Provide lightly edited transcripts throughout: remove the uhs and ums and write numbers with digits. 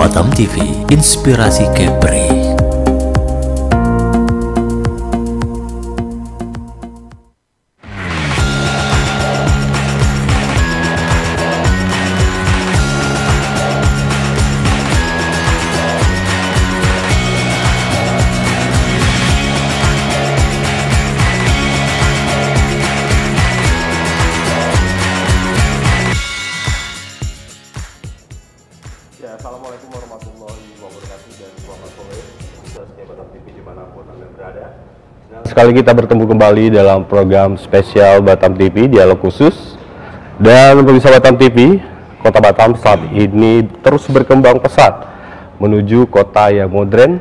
Batam TV, inspirasi Kepri. Assalamualaikum warahmatullahi wabarakatuh dan selamat sore khususnya Batam TV dimanapun Anda berada. Sekali kita bertemu kembali dalam program spesial Batam TV Dialog Khusus. Dan pemirsa Batam TV, Kota Batam saat ini terus berkembang pesat menuju kota yang modern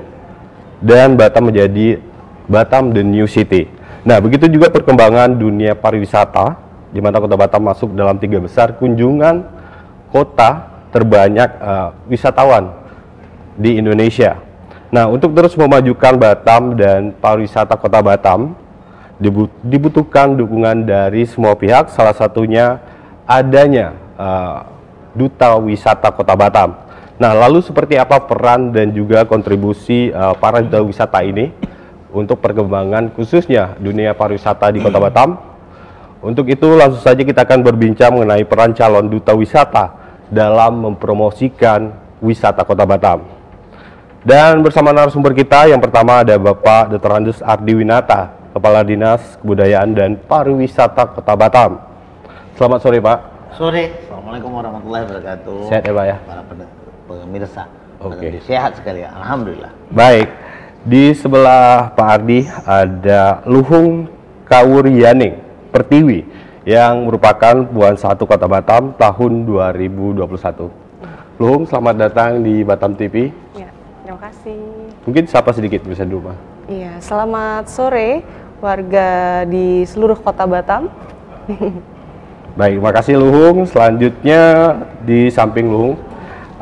dan Batam menjadi Batam the New City. Nah, begitu juga perkembangan dunia pariwisata di mana Kota Batam masuk dalam 3 besar kunjungan kota terbanyak wisatawan di Indonesia. Nah, untuk terus memajukan Batam dan pariwisata Kota Batam dibutuhkan dukungan dari semua pihak, salah satunya adanya Duta Wisata Kota Batam. Nah, lalu seperti apa peran dan juga kontribusi para duta wisata ini untuk perkembangan khususnya dunia pariwisata di Kota Batam? Untuk itu langsung saja kita akan berbincang mengenai peran calon duta wisata dalam mempromosikan wisata Kota Batam. Dan bersama narasumber kita yang pertama ada Bapak Dr. Andes Ardi Winata, Kepala Dinas Kebudayaan dan Pariwisata Kota Batam. Selamat sore Pak. Sore. Assalamualaikum warahmatullahi wabarakatuh. Sehat ya Pak ya? Para pemirsa. Oke. Sehat sekali ya, alhamdulillah. Baik. Di sebelah Pak Ardi ada Luhung Kawuryaning Pertiwi yang merupakan Puan 1 Kota Batam tahun 2021. Luhung, selamat datang di Batam TV. Ya, terima kasih. Mungkin sapa sedikit bisa dulu, Pak. Iya, selamat sore warga di seluruh Kota Batam. Baik, makasih Luhung. Selanjutnya di samping Luhung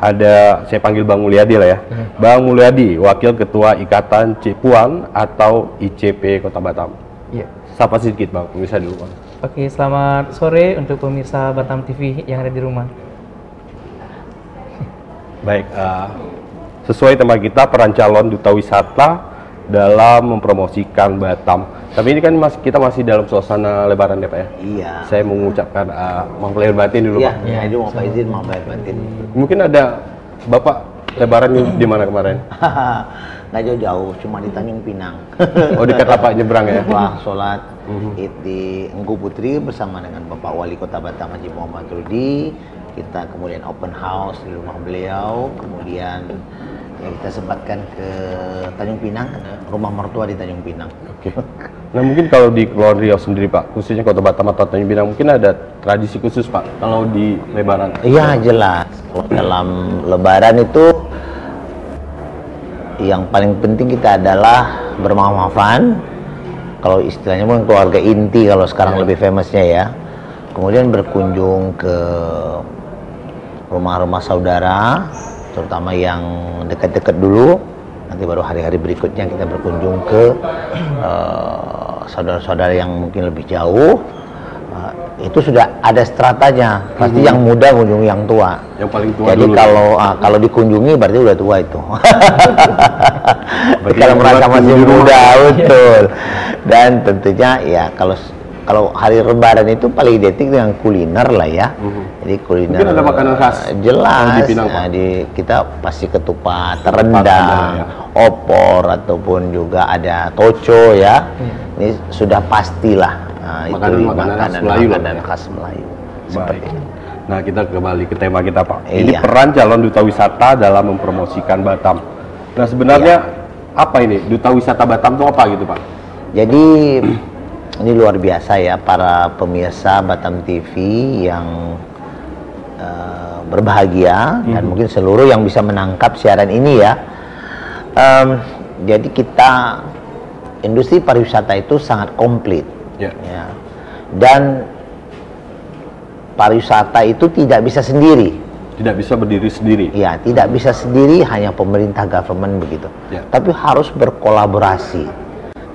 ada, saya panggil Bang Mulyadi lah ya. Bang Mulyadi, Wakil Ketua Ikatan Cipuan atau ICP Kota Batam. Iya. Sapa sedikit Bang, bisa dulu Bang. Oke, selamat sore untuk pemirsa Batam TV yang ada di rumah. Baik, sesuai tema kita peran calon duta wisata dalam mempromosikan Batam. Tapi ini kan kita masih dalam suasana Lebaran ya Pak ya? Iya. Saya mengucapkan maaf lahir batin dulu Iya, Pak. iya, itu mau Pak izin, mau lahir batin. Mungkin ada Bapak Lebaran di mana kemarin? Nggak jauh-jauh, cuma di Tanjung Pinang. Oh, dekat Bapak nyebrang ya? Wah, sholat Id di Engku Putri bersama dengan Bapak Wali Kota Batam Haji Muhammad Rudi. Kita kemudian open house di rumah beliau, kemudian ya, kita sempatkan ke Tanjung Pinang, rumah mertua di Tanjung Pinang. Oke. Nah, mungkin kalau di Kepulauan Riau sendiri Pak, khususnya Kota Batam atau Tanjung Pinang, mungkin ada tradisi khusus Pak kalau di Lebaran? Iya, jelas. Dalam Lebaran itu yang paling penting kita adalah bermaaf-maafan. Kalau istilahnya mungkin keluarga inti kalau sekarang lebih famousnya ya. Kemudian berkunjung ke rumah-rumah saudara, terutama yang dekat-dekat dulu. Nanti baru hari-hari berikutnya kita berkunjung ke saudara-saudara yang mungkin lebih jauh. Itu sudah ada stratanya. Pasti yang muda kunjungi yang tua. Yang paling tua. Jadi dulu. kalau dikunjungi berarti udah tua itu. Berarti Kalau merasa masih muda, betul. Dan tentunya ya kalau hari Lebaran itu paling identik dengan kuliner lah ya. Jadi kuliner. Mungkin ada makanan khas jelas. di Pinang, Pak? Kita pasti ketupat, rendang, ya. opor ataupun juga ada toco ya. Ini sudah pastilah. Nah, makanan khas Melayu. Baik. Nah, kita kembali ke tema kita Pak. Iya. Ini peran calon duta wisata dalam mempromosikan Batam. Nah, sebenarnya apa ini duta wisata Batam itu apa gitu Pak? Jadi ini luar biasa ya para pemirsa Batam TV yang berbahagia dan mungkin seluruh yang bisa menangkap siaran ini ya. Jadi kita industri pariwisata itu sangat komplit. Ya. Dan pariwisata itu tidak bisa sendiri. Tidak bisa berdiri sendiri. Ya, tidak bisa sendiri hanya pemerintah government begitu. Ya. Tapi harus berkolaborasi.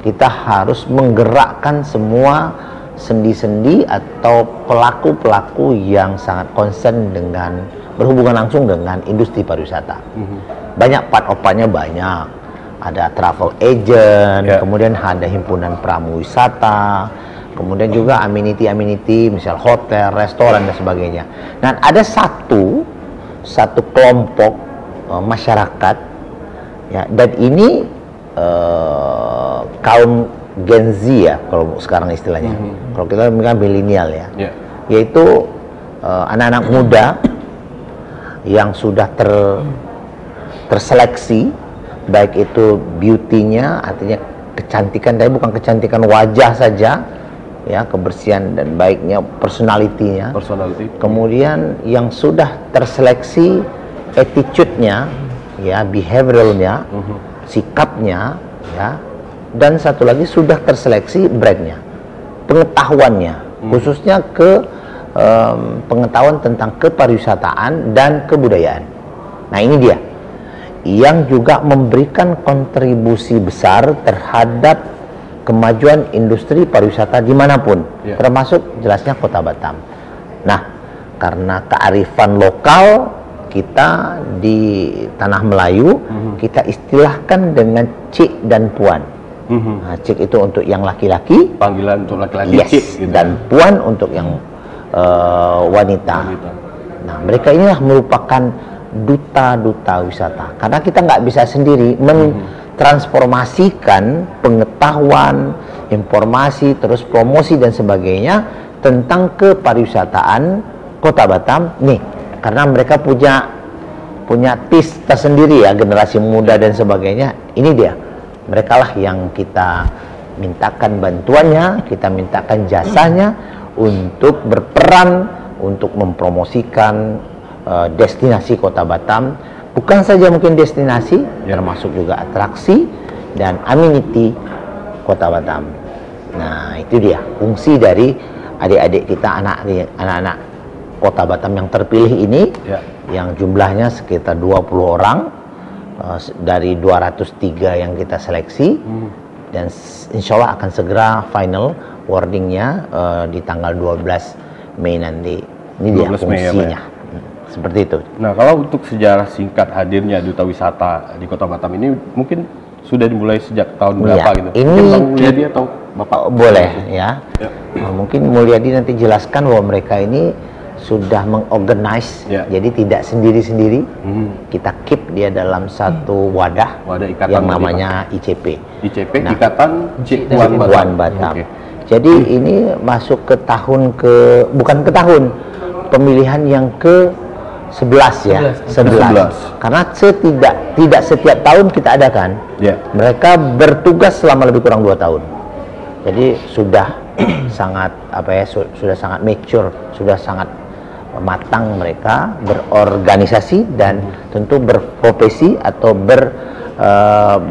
Kita harus menggerakkan semua sendi-sendi atau pelaku-pelaku yang sangat concern dengan berhubungan langsung dengan industri pariwisata. Banyak part of-nya banyak. Ada travel agent, kemudian ada himpunan pramu wisata, kemudian juga amenity, misal hotel, restoran dan sebagainya. Dan ada satu kelompok masyarakat, ya, dan ini kaum Gen Z ya, kalau sekarang istilahnya. Kalau kita bilang milenial ya, yaitu anak-anak muda yang sudah terseleksi, baik itu beauty-nya, artinya kecantikan, tapi bukan kecantikan wajah saja, ya, kebersihan dan baiknya personality-nya. Kemudian yang sudah terseleksi attitude-nya, ya, behavioralnya, sikapnya, ya, dan satu lagi sudah terseleksi brand-nya, pengetahuannya, khususnya ke pengetahuan tentang kepariwisataan dan kebudayaan. Nah, ini dia yang juga memberikan kontribusi besar terhadap kemajuan industri pariwisata dimanapun, termasuk jelasnya Kota Batam. Nah, karena kearifan lokal kita di Tanah Melayu, kita istilahkan dengan Cik dan Puan. Nah, Cik itu untuk yang laki-laki, panggilan untuk laki-laki, yes, Cik, gitu. dan Puan untuk yang wanita. Nah, mereka inilah merupakan duta-duta wisata, karena kita nggak bisa sendiri mentransformasikan pengetahuan, informasi, terus promosi dan sebagainya tentang kepariwisataan Kota Batam nih, karena mereka punya taste tersendiri ya, generasi muda dan sebagainya. Ini dia, mereka lah yang kita mintakan bantuannya, kita mintakan jasanya untuk berperan untuk mempromosikan destinasi Kota Batam, bukan saja mungkin destinasi, termasuk juga atraksi dan amenity Kota Batam. Nah, itu dia fungsi dari adik-adik kita, anak-anak Kota Batam yang terpilih ini, yang jumlahnya sekitar 20 orang dari 203 yang kita seleksi, dan insya Allah akan segera final wordingnya di tanggal 12 Mei nanti. Ini dia fungsinya. Seperti itu. Nah, kalau untuk sejarah singkat hadirnya duta wisata di Kota Batam ini mungkin sudah dimulai sejak tahun berapa gitu? Ini mungkin Bang Mulyadi atau Bapak? Boleh ya. Mungkin Mulyadi nanti jelaskan bahwa mereka ini sudah mengorganize, jadi tidak sendiri-sendiri. Kita keep dia dalam satu wadah ikatan yang namanya ICP. Nah, Ikatan Cik Puan Batam. Jadi ini masuk ke bukan ke tahun pemilihan yang ke 11 ya, 11. Karena tidak setiap tahun kita adakan. Mereka bertugas selama lebih kurang 2 tahun. Jadi sudah sangat sudah sangat mature, sudah sangat matang mereka berorganisasi dan tentu berprofesi atau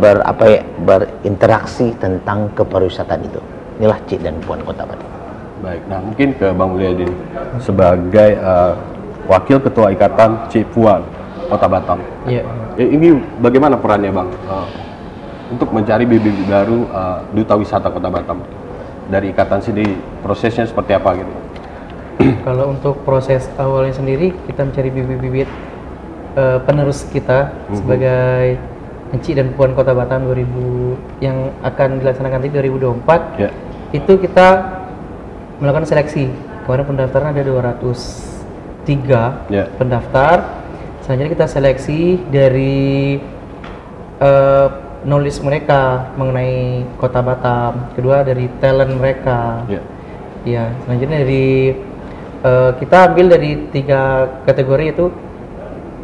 berinteraksi tentang kepariwisataan itu. Inilah Cik dan Puan Kota Batam. Baik, nah mungkin ke Bang Mulyadi sebagai Wakil Ketua Ikatan Cik Puan Kota Batam. Ini bagaimana perannya Bang untuk mencari bibit baru duta wisata Kota Batam? Dari ikatan sendiri prosesnya seperti apa gitu? Kalau untuk proses awalnya sendiri, kita mencari bibit-bibit penerus kita sebagai Cik dan Puan Kota Batam 2000 yang akan dilaksanakan di 2024. Itu kita melakukan seleksi. Kemarin pendaftaran ada 203 pendaftar. Selanjutnya kita seleksi dari knowledge mereka mengenai Kota Batam. Kedua dari talent mereka. Selanjutnya dari kita ambil dari 3 kategori, yaitu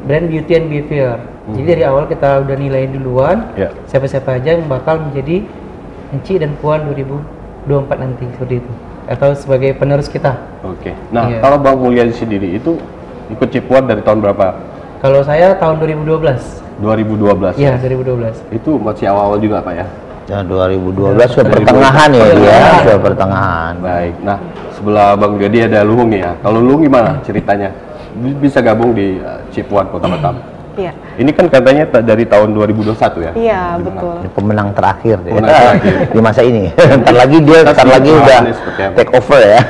brand, beauty, and behavior. Jadi dari awal kita udah nilai duluan siapa-siapa aja yang bakal menjadi Cik dan Puan 2024 nanti, seperti itu, atau sebagai penerus kita. Nah, kalau Bang Mulyadi sendiri itu ikut Cik Puan dari tahun berapa? Kalau saya tahun 2012. 2012. Iya, 2012. Itu masih awal-awal juga Pak ya? Ya, 2012 sudah pertengahan ya dia, sudah pertengahan. Baik. Nah, sebelah Bang Mulyadi ada Luhung ya. Kalau Luhung gimana ceritanya? Bisa gabung di Cik Puan Kota Batam? Iya. Ini kan katanya dari tahun 2021 ya? Iya, betul. Pemenang terakhir dia. Terakhir. Di masa ini. Ntar lagi udah take over ya.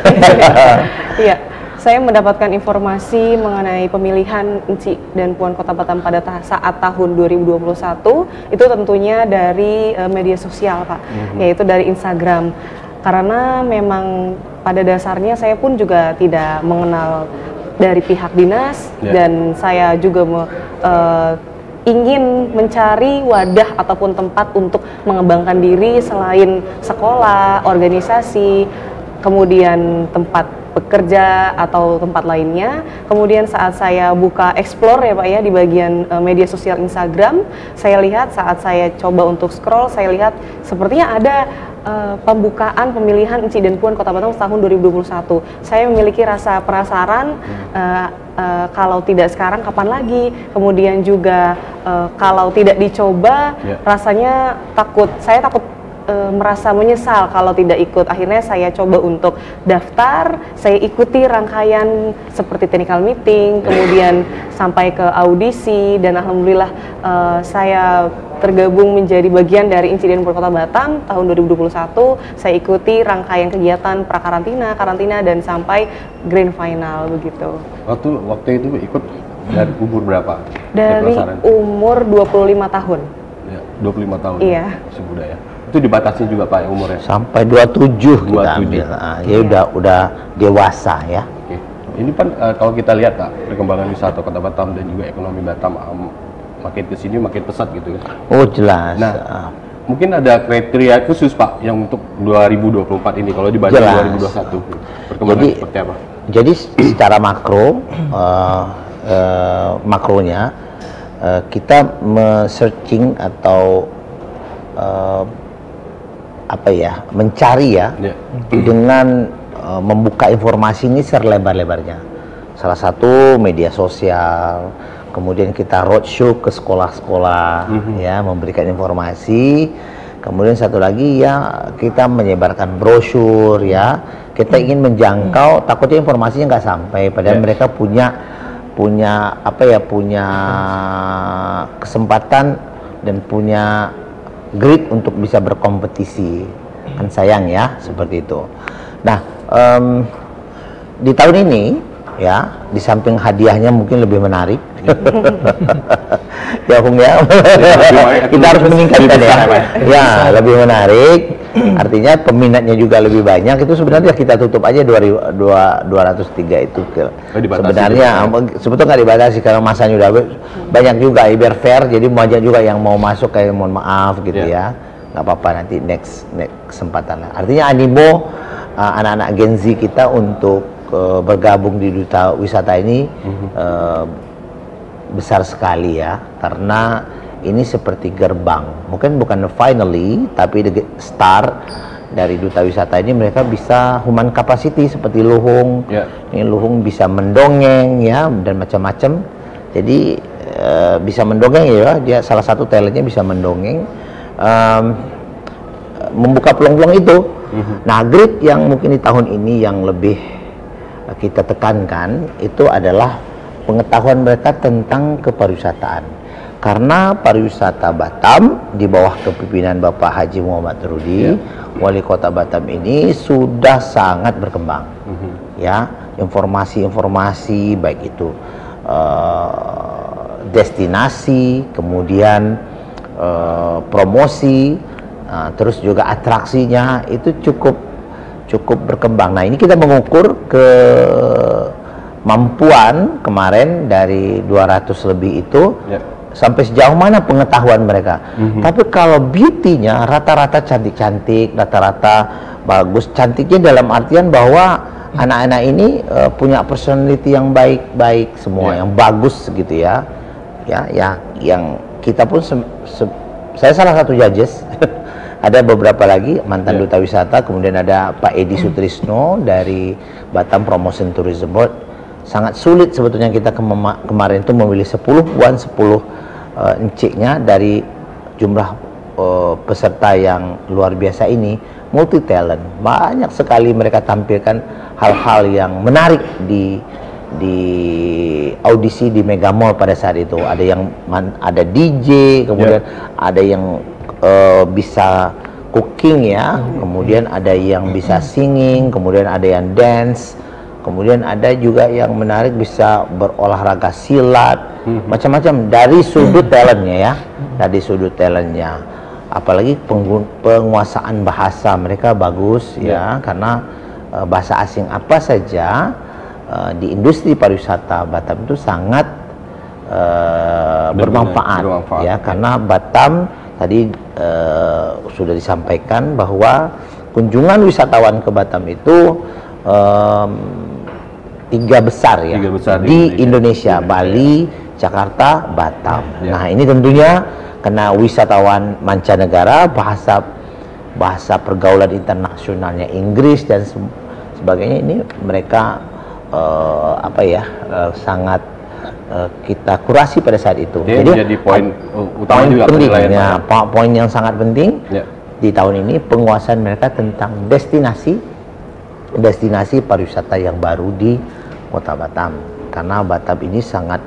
Iya. saya mendapatkan informasi mengenai pemilihan Enci dan Puan Kota Batam pada saat tahun 2021 itu tentunya dari media sosial, Pak, yaitu dari Instagram. Karena memang pada dasarnya saya pun juga tidak mengenal dari pihak dinas dan saya juga ingin mencari wadah ataupun tempat untuk mengembangkan diri selain sekolah, organisasi, kemudian tempat bekerja atau tempat lainnya. Kemudian saat saya buka explore ya Pak ya di bagian media sosial Instagram, saya lihat saat saya coba untuk scroll, saya lihat sepertinya ada pembukaan pemilihan Enci dan Puan Kota Batam tahun 2021. Saya memiliki rasa penasaran, kalau tidak sekarang kapan lagi. Kemudian juga kalau tidak dicoba, rasanya saya takut merasa menyesal kalau tidak ikut. Akhirnya saya coba untuk daftar, saya ikuti rangkaian seperti technical meeting, kemudian sampai ke audisi, dan alhamdulillah saya tergabung menjadi bagian dari Enci dan Puan Kota Batam tahun 2021. Saya ikuti rangkaian kegiatan prakarantina, karantina, dan sampai grand final begitu. Waktu itu ikut dari umur berapa? Dari umur 25 tahun. Ya, 25 tahun. Iya. Masih muda ya. Itu dibatasi juga Pak umurnya? Sampai 27 kita ambil. Jadi udah dewasa ya. Oke. Ini kan kalau kita lihat Pak, perkembangan wisata Kota Batam dan juga ekonomi Batam makin kesini makin pesat gitu. Oh jelas. Nah, mungkin ada kriteria khusus Pak yang untuk 2024 ini kalau dibanding 2021 perkembangan seperti apa? Jadi secara makronya kita searching atau mencari dengan membuka informasi ini selebar-lebarnya. Salah satu media sosial, kemudian kita roadshow ke sekolah-sekolah, ya, memberikan informasi. Kemudian satu lagi ya kita menyebarkan brosur, ya. Kita ingin menjangkau, takutnya informasinya nggak sampai, padahal mereka punya kesempatan dan punya grit untuk bisa berkompetisi. Kan sayang ya seperti itu. Nah, di tahun ini ya, di samping hadiahnya mungkin lebih menarik. Ya Bung ya, kita harus meningkatkan ya. Ya, lebih menarik. Artinya peminatnya juga lebih banyak. Itu sebenarnya kita tutup aja 203 itu. Sebenarnya sebetulnya nggak dibatasi karena masanya udah banyak juga, biar fair. Jadi banyak juga yang mau masuk, kayak mohon maaf gitu ya. Nggak apa-apa, nanti next kesempatan lah. Artinya animo anak-anak Gen Z kita untuk bergabung di Duta Wisata ini besar sekali ya, karena ini seperti gerbang, mungkin bukan finally tapi the start dari Duta Wisata ini. Mereka bisa human capacity seperti Luhung, ini Luhung bisa mendongeng ya, dan macam-macam. Jadi bisa mendongeng ya, dia salah satu talentnya bisa mendongeng, membuka peluang-peluang itu. Nah, grit yang mungkin di tahun ini yang lebih kita tekankan itu adalah pengetahuan mereka tentang kepariwisataan, karena pariwisata Batam di bawah kepemimpinan Bapak Haji Muhammad Rudi, Wali Kota Batam ini sudah sangat berkembang. Ya, informasi-informasi baik itu destinasi, kemudian promosi, terus juga atraksinya itu cukup berkembang. Nah, ini kita mengukur kemampuan kemarin dari 200 lebih itu sampai sejauh mana pengetahuan mereka. Tapi kalau beauty-nya rata-rata cantik-cantik, rata-rata bagus. Cantiknya dalam artian bahwa anak-anak ini punya personality yang baik-baik semua, yang bagus gitu ya. Ya, yang kita pun saya salah satu judges. Ada beberapa lagi mantan Duta Wisata, kemudian ada Pak Edi Sutrisno dari Batam Promotion Tourism Board. Sangat sulit sebetulnya kita kemarin itu memilih 10 enciknya dari jumlah peserta yang luar biasa ini, multi talent. Banyak sekali mereka tampilkan hal-hal yang menarik di audisi di Mega Mall pada saat itu. Ada DJ, kemudian ada yang bisa cooking ya, kemudian ada yang bisa singing, kemudian ada yang dance, Kemudian ada juga yang menarik bisa berolahraga silat, macam-macam dari sudut talentnya ya, dari sudut talentnya. Apalagi penguasaan bahasa mereka bagus ya, karena bahasa asing apa saja di industri pariwisata Batam itu sangat bermanfaat ya, karena Batam tadi sudah disampaikan bahwa kunjungan wisatawan ke Batam itu 3 besar ya, di Indonesia, Bali, Jakarta, Batam. Nah ini tentunya karena wisatawan mancanegara, bahasa pergaulan internasionalnya Inggris dan sebagainya, ini mereka sangat kita kurasi pada saat itu. Jadi poin utama juga pentingnya, poin yang sangat penting di tahun ini penguasaan mereka tentang destinasi pariwisata yang baru di Kota Batam, karena Batam ini sangat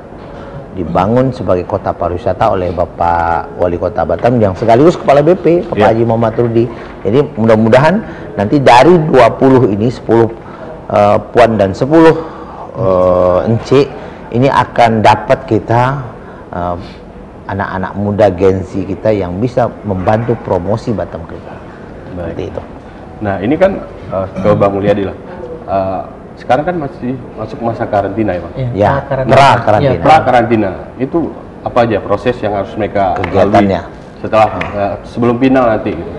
dibangun sebagai kota pariwisata oleh Bapak Wali Kota Batam yang sekaligus Kepala BP, Bapak Haji Muhammad Rudi. Jadi mudah-mudahan nanti dari 20 ini 10 puan dan 10 encik ini akan dapat kita anak-anak muda Gen Z kita yang bisa membantu promosi Batam kita. Seperti itu. Nah ini kan ke Bang Mulyadi lah. Sekarang kan masih masuk masa karantina ya Bang? Ya, pra-karantina. Pra-karantina itu apa aja proses yang harus mereka kegiatannya setelah sebelum final nanti gitu.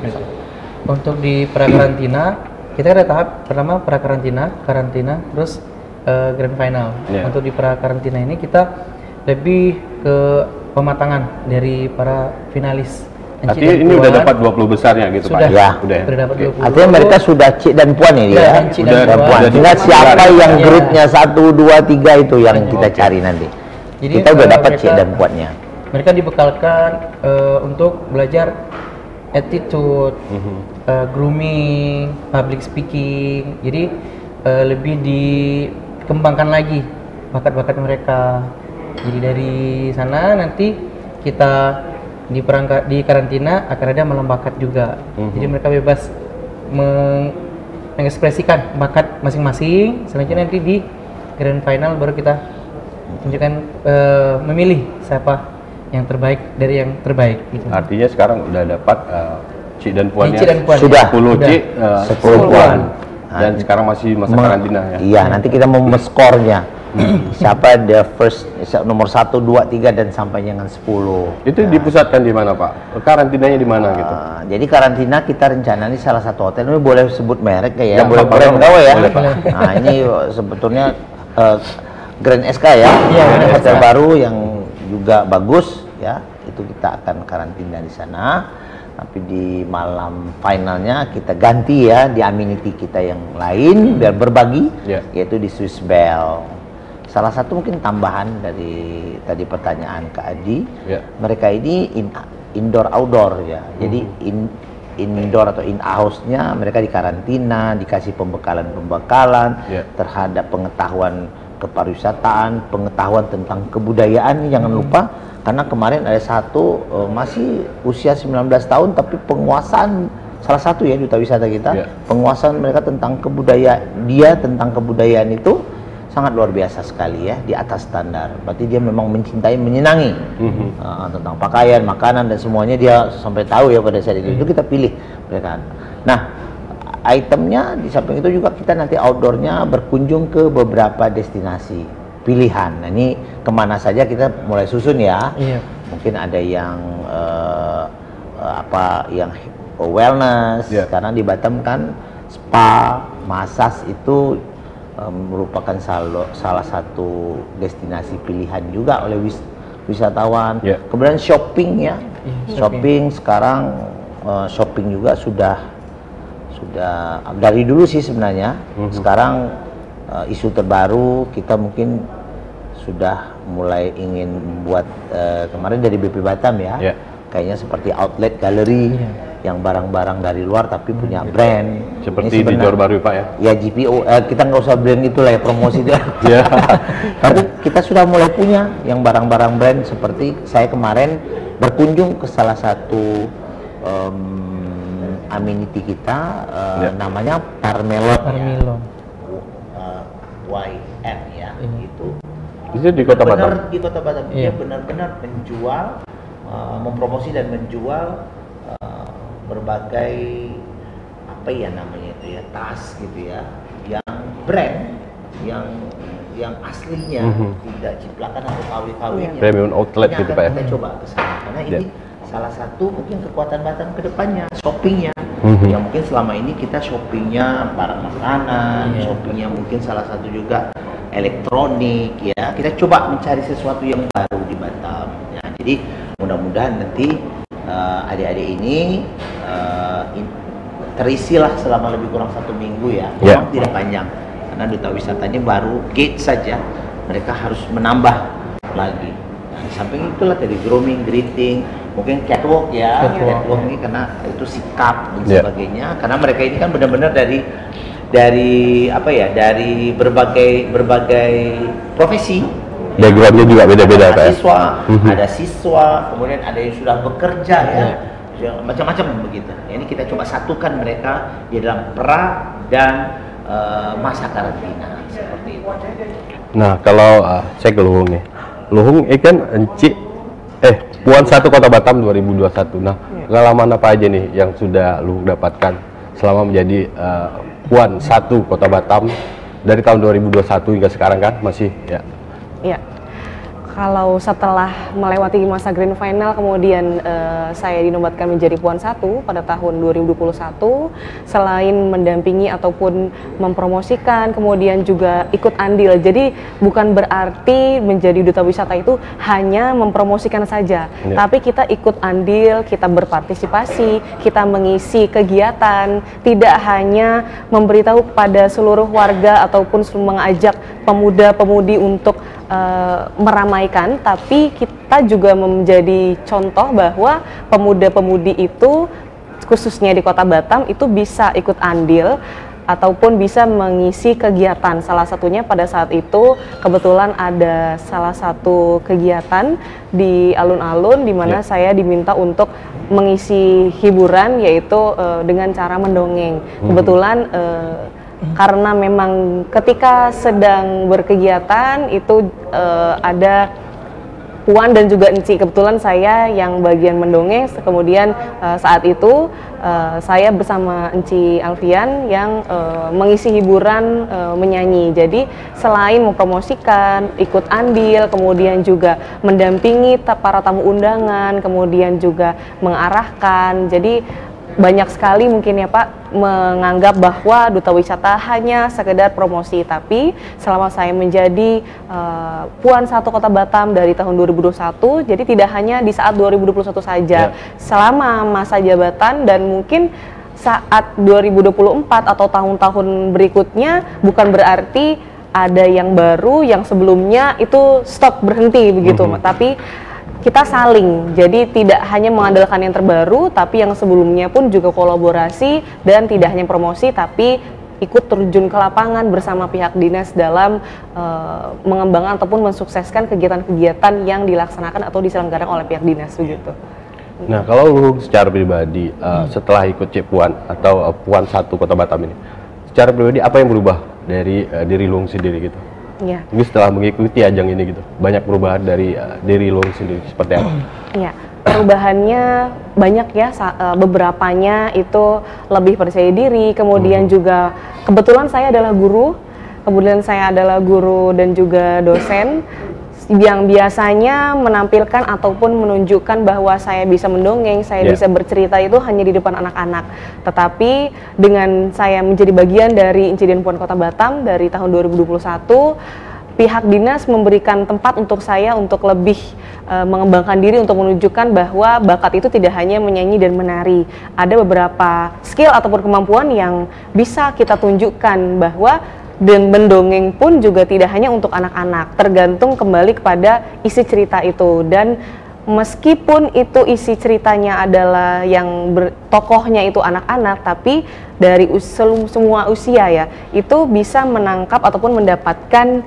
Untuk di pra-karantina kita ada tahap pertama pra-karantina, karantina, terus grand final. Untuk di pra-karantina ini kita lebih ke pematangan dari para finalis. Artinya ini udah dapat 20 besarnya gitu sudah, Pak? Ya. Sudah dapat 20. Artinya mereka sudah cik dan puan ini ya? Sudah puan. Tinggal siapa yang grupnya 1, 2, 3 itu yang kita cari nanti. Jadi, kita udah dapat cik dan puannya. Mereka dibekalkan untuk belajar attitude, grooming, public speaking. Jadi lebih dikembangkan lagi bakat-bakat mereka. Jadi dari sana nanti kita di karantina akan ada malam bakat juga. Jadi mereka bebas mengekspresikan bakat masing-masing. Selanjutnya nanti di grand final baru kita tunjukkan memilih siapa yang terbaik dari yang terbaik gitu. Artinya sekarang udah dapat cik dan puannya sudah 10 cik, 10 puan. Dan Nah, sekarang masih masa karantina ya? Iya, nanti kita mau skornya. Siapa the first, nomor 1, 2, 3 dan sampai dengan 10. Itu dipusatkan di mana Pak? Karantinanya di mana gitu? Jadi karantina kita rencana ini salah satu hotel, ini boleh sebut merek ya? Ya, boleh, brand boleh, kau ya? boleh, Pak. Nah ini sebetulnya Grand SK ya? Iya, hotel baru yang juga bagus ya, itu kita akan karantina di sana. Tapi di malam finalnya kita ganti ya di amenity kita yang lain biar berbagi, yaitu di Swiss Bell. Salah satu mungkin tambahan dari tadi pertanyaan Kak Adi, mereka ini indoor outdoor ya. Jadi indoor atau in house-nya mereka dikarantina, dikasih pembekalan terhadap pengetahuan kepariwisataan, pengetahuan tentang kebudayaan. Jangan lupa, karena kemarin ada satu masih usia 19 tahun tapi penguasaan salah satu ya duta wisata kita, penguasaan mereka tentang tentang kebudayaan itu sangat luar biasa sekali ya, di atas standar. Berarti dia memang mencintai, menyenangi tentang pakaian, makanan dan semuanya dia sampai tahu ya pada saat itu. Itu kita pilih mereka. Nah, itemnya di samping itu juga kita nanti outdoornya berkunjung ke beberapa destinasi pilihan. Nah, ini kemana saja kita mulai susun ya. Mungkin ada yang yang wellness, karena di Batam kan spa, massage itu merupakan salah satu destinasi pilihan juga oleh wisatawan. Kemudian shopping ya, shopping sekarang shopping juga sudah dari dulu sih sebenarnya. Sekarang isu terbaru kita mungkin sudah mulai ingin membuat kemarin dari BP Batam ya, kayaknya seperti outlet galeri yang barang-barang dari luar tapi punya brand. Seperti di Johor Bahru Pak ya? Ya GPO, kita nggak usah brand itulah ya, promosi dia. Tapi kita sudah mulai punya yang barang-barang brand. Seperti saya kemarin berkunjung ke salah satu amenity kita, namanya Parmelon. YN ya, itu Itu di Kota Batam. Di Kota Batam dia benar-benar menjual, mempromosi dan menjual berbagai apa ya namanya itu ya, tas gitu ya, yang brand, yang aslinya, tidak ciplakan atau KW-KW-nya. Premium outlet Ini gitu akan Pak ya. kita coba ke sana karena ini salah satu mungkin kekuatan Batam ke depannya, shoppingnya. Yang mungkin selama ini kita shoppingnya barang makanan, shoppingnya mungkin salah satu juga elektronik ya. Kita coba mencari sesuatu yang baru di Batam. Ya, jadi mudah-mudahan nanti adik-adik ini terisilah selama lebih kurang 1 minggu ya. Memang tidak panjang karena duta wisatanya baru gate saja. Mereka harus menambah lagi. Nah, di samping itulah tadi grooming, greeting, mungkin catwalk ya. Catwalk ini karena itu sikap dan sebagainya. Karena mereka ini kan benar-benar dari apa ya, dari berbagai profesi. Backgroundnya juga beda-beda Pak. Ada siswa, kemudian ada yang sudah bekerja ya, macam-macam begitu. Ini kita coba satukan mereka di dalam pra dan masa karantina seperti itu. Nah kalau saya ke Luhung nih, Luhung kan Puan 1 Kota Batam 2021. Nah pengalaman apa aja nih yang sudah Luhung dapatkan selama menjadi Puan 1 Kota Batam dari tahun 2021 hingga sekarang kan masih ya? Iya. Kalau setelah melewati masa Grand Final, kemudian saya dinobatkan menjadi Puan 1 pada tahun 2021, selain mendampingi ataupun mempromosikan, kemudian juga ikut andil. Jadi bukan berarti menjadi duta wisata itu hanya mempromosikan saja, tapi kita ikut andil, kita berpartisipasi, kita mengisi kegiatan, tidak hanya memberitahu kepada seluruh warga ataupun mengajak pemuda-pemudi untuk meramaikan, tapi kita juga menjadi contoh bahwa pemuda-pemudi itu khususnya di Kota Batam itu bisa ikut andil ataupun bisa mengisi kegiatan. Salah satunya pada saat itu kebetulan ada salah satu kegiatan di alun-alun di mana saya diminta untuk mengisi hiburan, yaitu dengan cara mendongeng. Kebetulan karena memang ketika sedang berkegiatan itu ada Puan dan juga Enci, kebetulan saya yang bagian mendongeng, kemudian saat itu saya bersama Enci Alfian yang mengisi hiburan menyanyi. Jadi selain mempromosikan, ikut andil, kemudian juga mendampingi para tamu undangan, kemudian juga mengarahkan. Jadi banyak sekali mungkin ya Pak menganggap bahwa duta wisata hanya sekedar promosi, tapi selama saya menjadi Puan 1 Kota Batam dari tahun 2021, jadi tidak hanya di saat 2021 saja, selama masa jabatan dan mungkin saat 2024 atau tahun-tahun berikutnya, bukan berarti ada yang baru yang sebelumnya itu stop berhenti begitu, tapi kita saling, jadi tidak hanya mengandalkan yang terbaru, tapi yang sebelumnya pun juga kolaborasi dan tidak hanya promosi, tapi ikut terjun ke lapangan bersama pihak dinas dalam mengembangkan ataupun mensukseskan kegiatan-kegiatan yang dilaksanakan atau diselenggarakan oleh pihak dinas begitu. Nah kalau lu secara pribadi setelah ikut Puan atau Puan 1 Kota Batam ini, secara pribadi apa yang berubah dari diri lu sendiri gitu? Ya. Ini setelah mengikuti ajang ini gitu, banyak perubahan dari diri lo sendiri seperti apa? Ya, perubahannya banyak ya, beberapanya itu lebih percaya diri, kemudian juga kebetulan saya adalah guru, dan juga dosen yang biasanya menampilkan ataupun menunjukkan bahwa saya bisa mendongeng, saya bisa bercerita itu hanya di depan anak-anak. Tetapi dengan saya menjadi bagian dari Insiden Puan Kota Batam dari tahun 2021, pihak dinas memberikan tempat untuk saya untuk lebih mengembangkan diri untuk menunjukkan bahwa bakat itu tidak hanya menyanyi dan menari. Ada beberapa skill ataupun kemampuan yang bisa kita tunjukkan bahwa dan mendongeng pun juga tidak hanya untuk anak-anak, tergantung kembali kepada isi cerita itu. Dan meskipun itu isi ceritanya adalah yang tokohnya itu anak-anak, tapi dari semua usia ya, itu bisa menangkap ataupun mendapatkan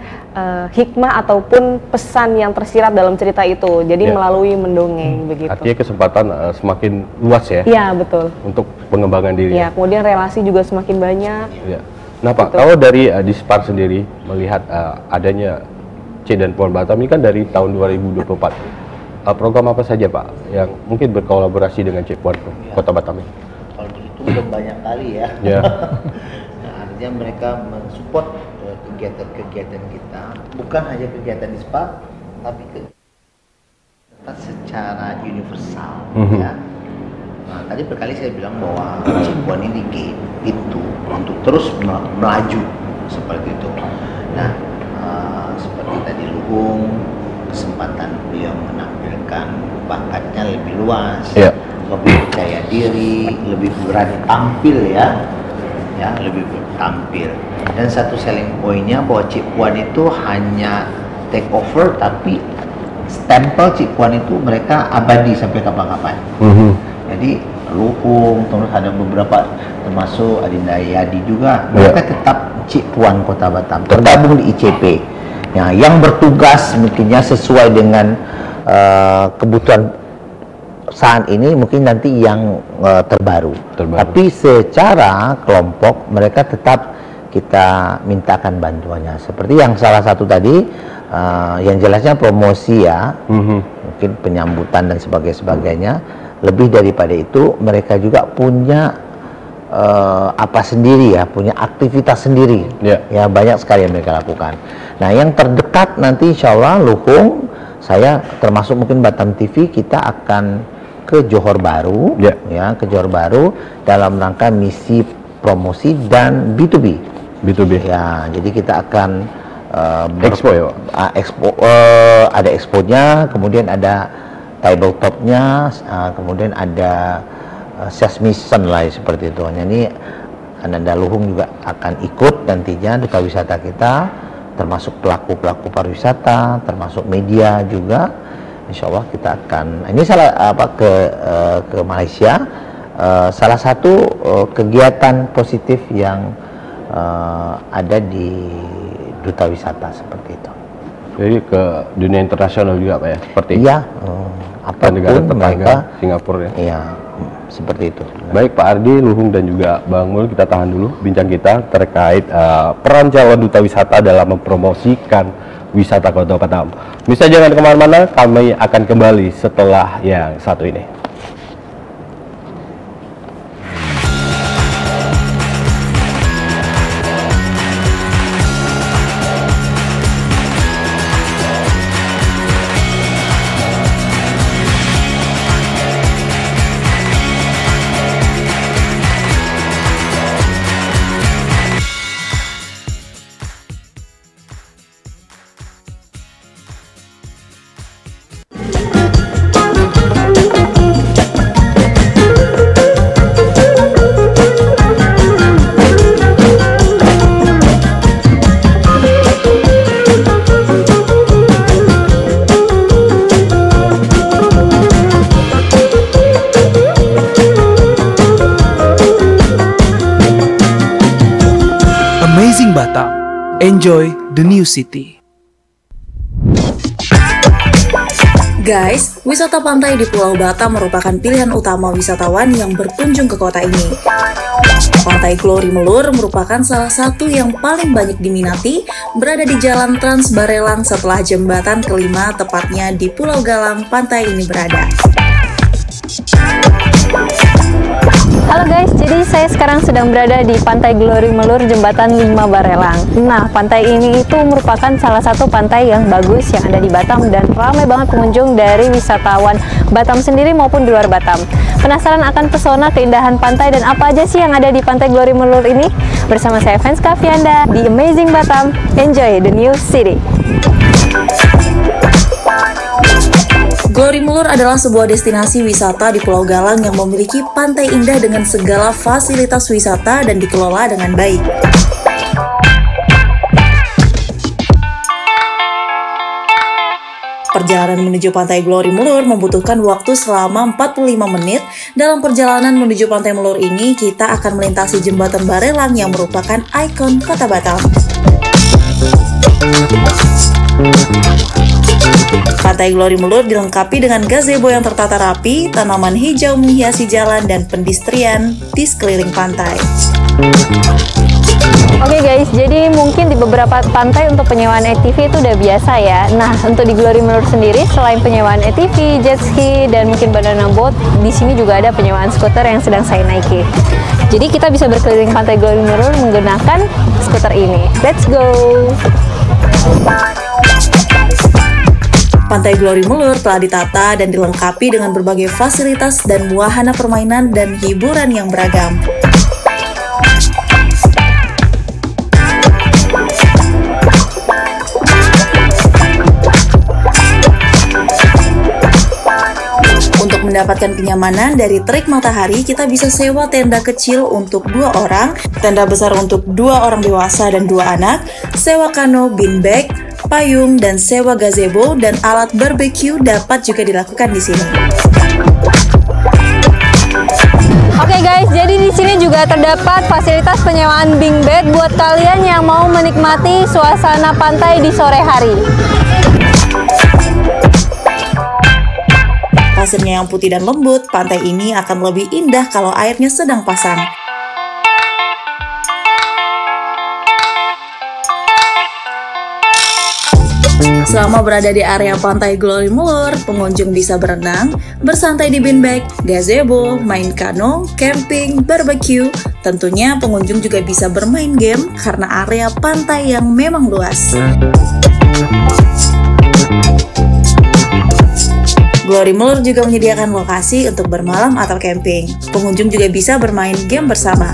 hikmah ataupun pesan yang tersirat dalam cerita itu. Jadi melalui mendongeng begitu. Artinya kesempatan semakin luas ya? Iya betul. Untuk pengembangan diri. Ya, kemudian relasi juga semakin banyak. Ya. Nah Pak, Gitu. kalau dari Dispar sendiri melihat adanya C dan Puan Batam ini kan dari tahun 2024. Program apa saja Pak yang mungkin berkolaborasi dengan C Puan Kota Batam ini? Kalau begitu udah banyak kali ya. Ya. Nah, artinya mereka mensupport kegiatan-kegiatan kita, bukan hanya kegiatan di SPA, tapi kegiatan secara universal. Ya. Nah, tadi berkali saya bilang bahwa Cipuan ini itu untuk terus melaju seperti itu. Nah, seperti tadi Luhung, kesempatan beliau menampilkan bakatnya lebih luas, lebih percaya diri, lebih berani tampil ya, lebih tampil. Dan satu selling pointnya bahwa Cipuan itu hanya take over, tapi stempel Cipuan itu mereka abadi sampai kapan-kapan. Jadi Luhung, terus ada beberapa termasuk Adinda Yadi juga, mereka tetap Cipuan Kota Batam, tergabung di ICP. Ya, yang bertugas mungkinnya sesuai dengan kebutuhan saat ini, mungkin nanti yang terbaru. Tapi secara kelompok mereka tetap kita mintakan bantuannya. Seperti yang salah satu tadi, yang jelasnya promosi ya, mungkin penyambutan dan sebagainya. Lebih daripada itu, mereka juga punya apa sendiri ya, punya aktivitas sendiri. Ya, banyak sekali yang mereka lakukan. Nah, yang terdekat nanti insya Allah Luhung, saya termasuk mungkin Batam TV, kita akan ke Johor Bahru, ya, ke Johor Bahru dalam rangka misi promosi dan B2B. Ya, jadi kita akan expo ya, Pak? Ada exponya, kemudian ada tabletopnya, kemudian ada sales mission lah seperti itu. Ini Ananda Luhung juga akan ikut nantinya, duta wisata kita, termasuk pelaku-pelaku pariwisata, termasuk media juga. Insya Allah kita akan, ini ke Malaysia, salah satu kegiatan positif yang ada di duta wisata seperti itu. Jadi ke dunia internasional juga Pak ya, seperti apapun negara tetangga mereka, Singapura ya. Iya, seperti itu. Baik Pak Ardi, Luhung dan juga Bang Mul, kita tahan dulu bincang kita terkait peran calon duta wisata dalam mempromosikan wisata Kota Batam. Bisa jangan kemana-mana, kami akan kembali setelah yang satu ini. Amazing Batam. Enjoy the new city. Guys, wisata pantai di Pulau Batam merupakan pilihan utama wisatawan yang berkunjung ke kota ini. Pantai Glory Melur merupakan salah satu yang paling banyak diminati, berada di Jalan Trans Barelang setelah jembatan kelima, tepatnya di Pulau Galang pantai ini berada. Halo guys, jadi saya sekarang sedang berada di Pantai Glory Melur Jembatan 5 Barelang. Nah, pantai ini itu merupakan salah satu pantai yang bagus yang ada di Batam dan ramai banget pengunjung dari wisatawan Batam sendiri maupun di luar Batam. Penasaran akan pesona keindahan pantai dan apa aja sih yang ada di Pantai Glory Melur ini? Bersama saya Fenska Fianda di Amazing Batam. Enjoy the new city. Glory Melur adalah sebuah destinasi wisata di Pulau Galang yang memiliki pantai indah dengan segala fasilitas wisata dan dikelola dengan baik. Perjalanan menuju Pantai Glory Melur membutuhkan waktu selama 45 menit. Dalam perjalanan menuju Pantai Melur ini, kita akan melintasi Jembatan Barelang yang merupakan ikon Kota Batam. Pantai Glory Melur dilengkapi dengan gazebo yang tertata rapi, tanaman hijau menghiasi jalan, dan pendistrian di sekeliling pantai. Oke guys, jadi mungkin di beberapa pantai untuk penyewaan ATV itu udah biasa ya. Nah, untuk di Glory Melur sendiri, selain penyewaan ATV, jet ski, dan mungkin banana boat, di sini juga ada penyewaan skuter yang sedang saya naiki. Jadi kita bisa berkeliling pantai Glory Melur menggunakan skuter ini. Let's go! Pantai Glory Melur telah ditata dan dilengkapi dengan berbagai fasilitas dan wahana permainan dan hiburan yang beragam. Untuk mendapatkan kenyamanan dari terik matahari, kita bisa sewa tenda kecil untuk 2 orang, tenda besar untuk 2 orang dewasa dan 2 anak, sewa kano, beanbag, payung, dan sewa gazebo dan alat barbeque dapat juga dilakukan di sini. Oke guys, jadi di sini juga terdapat fasilitas penyewaan bing bed buat kalian yang mau menikmati suasana pantai di sore hari. Pasirnya yang putih dan lembut, pantai ini akan lebih indah kalau airnya sedang pasang. Selama berada di area pantai Glory Melur, pengunjung bisa berenang, bersantai di beanbag, gazebo, main kano, camping, barbecue. Tentunya pengunjung juga bisa bermain game karena area pantai yang memang luas. Glory Melur juga menyediakan lokasi untuk bermalam atau camping. Pengunjung juga bisa bermain game bersama.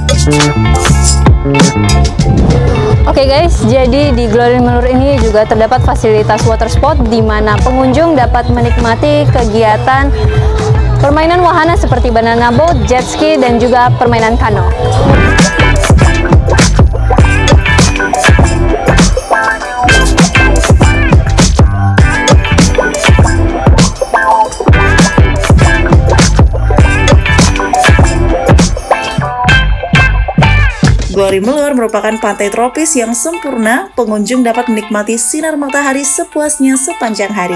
Oke guys, jadi di Glory Melur ini juga terdapat fasilitas water sport di mana pengunjung dapat menikmati kegiatan permainan wahana seperti banana boat, jet ski, dan juga permainan kano. Glory Melur merupakan pantai tropis yang sempurna, pengunjung dapat menikmati sinar matahari sepuasnya sepanjang hari.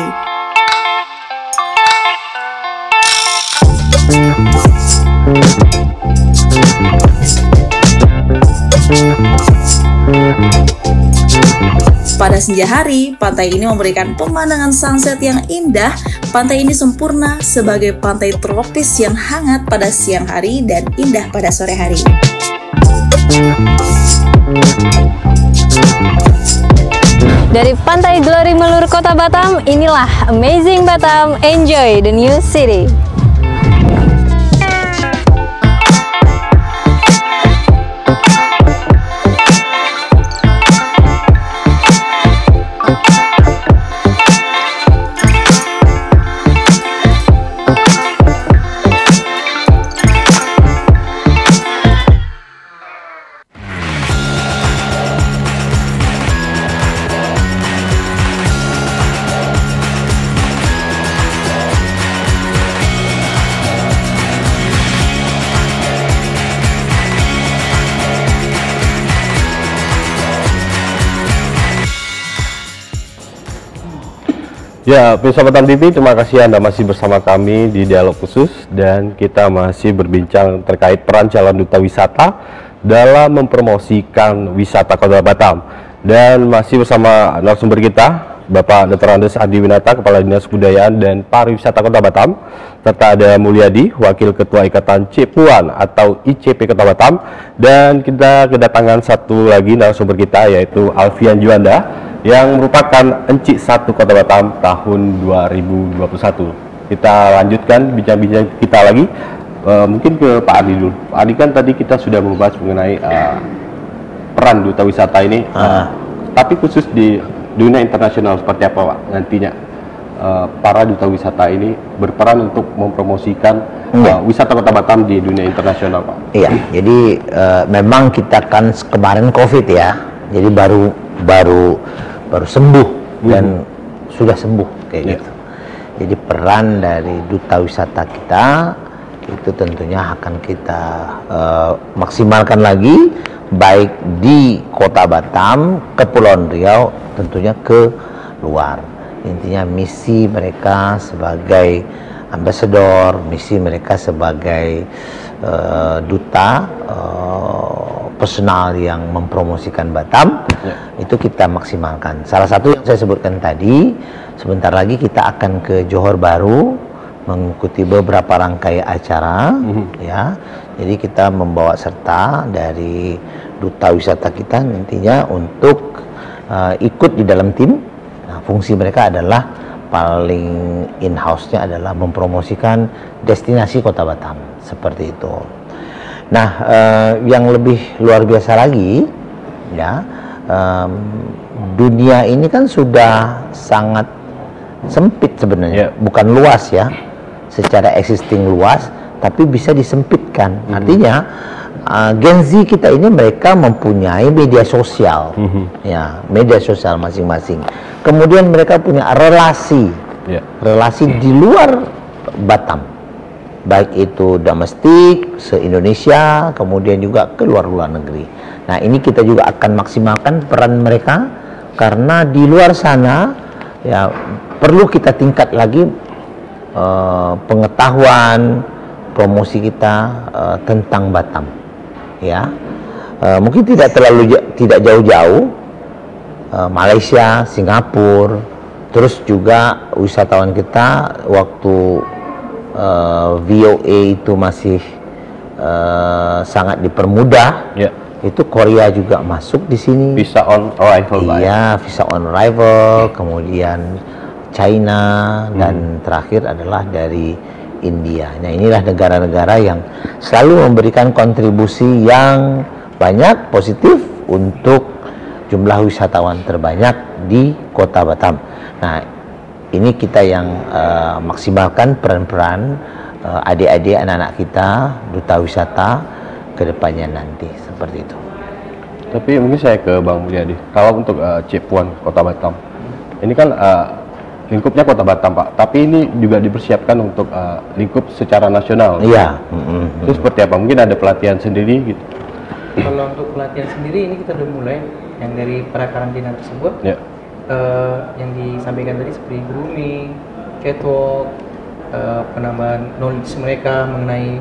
Pada senja hari, pantai ini memberikan pemandangan sunset yang indah. Pantai ini sempurna sebagai pantai tropis yang hangat pada siang hari dan indah pada sore hari. Dari Pantai Glory Melur Kota Batam, inilah Amazing Batam, enjoy the new city. Ya, pemirsa Batam TV, terima kasih Anda masih bersama kami di Dialog Khusus dan kita masih berbincang terkait peran calon duta wisata dalam mempromosikan wisata Kota Batam. Dan masih bersama narasumber kita, Bapak Dr. Andes Adi Winata, Kepala Dinas Kebudayaan dan Pariwisata Kota Batam, serta ada Mulyadi, Wakil Ketua Ikatan Cepuan atau ICP Kota Batam, dan kita kedatangan satu lagi narasumber kita yaitu Alfian Juanda yang merupakan Encik 1 Kota Batam tahun 2021. Kita lanjutkan bincang-bincang kita lagi, mungkin ke Pak Adi dulu. Pak Adi, kan tadi kita sudah membahas mengenai peran duta wisata ini, tapi khusus di dunia internasional seperti apa Pak nantinya para duta wisata ini berperan untuk mempromosikan wisata Kota Batam di dunia internasional Pak? Iya, jadi memang kita kan kemarin COVID ya, jadi baru sembuh dan sudah sembuh kayak gitu. Jadi peran dari duta wisata kita itu tentunya akan kita maksimalkan lagi, baik di Kota Batam, Kepulauan Riau, tentunya ke luar. Intinya misi mereka sebagai ambasador, misi mereka sebagai duta personal yang mempromosikan Batam, itu kita maksimalkan. Salah satu yang saya sebutkan tadi, sebentar lagi kita akan ke Johor Bahru mengikuti beberapa rangkaian acara, ya. Jadi kita membawa serta dari duta wisata kita nantinya untuk ikut di dalam tim. Nah, fungsi mereka adalah paling in-house-nya adalah mempromosikan destinasi Kota Batam, seperti itu. Nah, yang lebih luar biasa lagi, ya, dunia ini kan sudah sangat sempit sebenarnya, bukan luas ya, secara existing luas, tapi bisa disempitkan. Artinya, Gen Z kita ini mereka mempunyai media sosial, ya, media sosial masing-masing. Kemudian mereka punya relasi, relasi di luar Batam. Baik itu domestik, se-Indonesia, kemudian juga ke luar negeri. Nah, ini kita juga akan maksimalkan peran mereka, karena di luar sana, ya, perlu kita tingkat lagi pengetahuan, promosi kita tentang Batam. Ya, mungkin tidak jauh-jauh, Malaysia, Singapura, terus juga wisatawan kita waktu VOA itu masih sangat dipermudah. Itu Korea juga masuk di sini. Visa on arrival. Iya, visa on arrival. Kemudian China dan terakhir adalah dari India. Nah, inilah negara-negara yang selalu memberikan kontribusi yang banyak positif untuk jumlah wisatawan terbanyak di Kota Batam. Nah, ini kita yang maksimalkan peran-peran adik-adik anak-anak kita, duta wisata ke depannya nanti, seperti itu. Tapi mungkin saya ke Bang Mulyadi. Kalau untuk Cipuan Kota Batam, ini kan lingkupnya Kota Batam, Pak. Tapi ini juga dipersiapkan untuk lingkup secara nasional. Iya. Itu seperti apa? Mungkin ada pelatihan sendiri gitu. Kalau untuk pelatihan sendiri ini kita udah mulai yang dari prakarantina tersebut. Yang disampaikan tadi seperti grooming, catwalk, penambahan knowledge mereka mengenai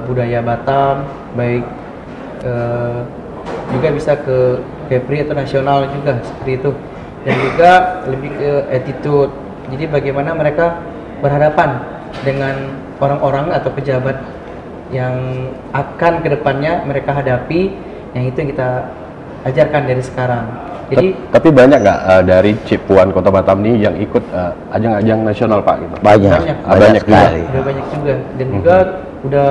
budaya Batam, baik juga bisa ke Kepri atau nasional juga seperti itu, dan juga lebih ke attitude. Jadi bagaimana mereka berhadapan dengan orang-orang atau pejabat yang akan kedepannya mereka hadapi, yang itu yang kita ajarkan dari sekarang. Jadi, tapi banyak nggak dari Cipuan Kota Batam ini yang ikut ajang-ajang nasional, Pak? Gitu? Banyak sekali. Udah banyak juga, dan juga udah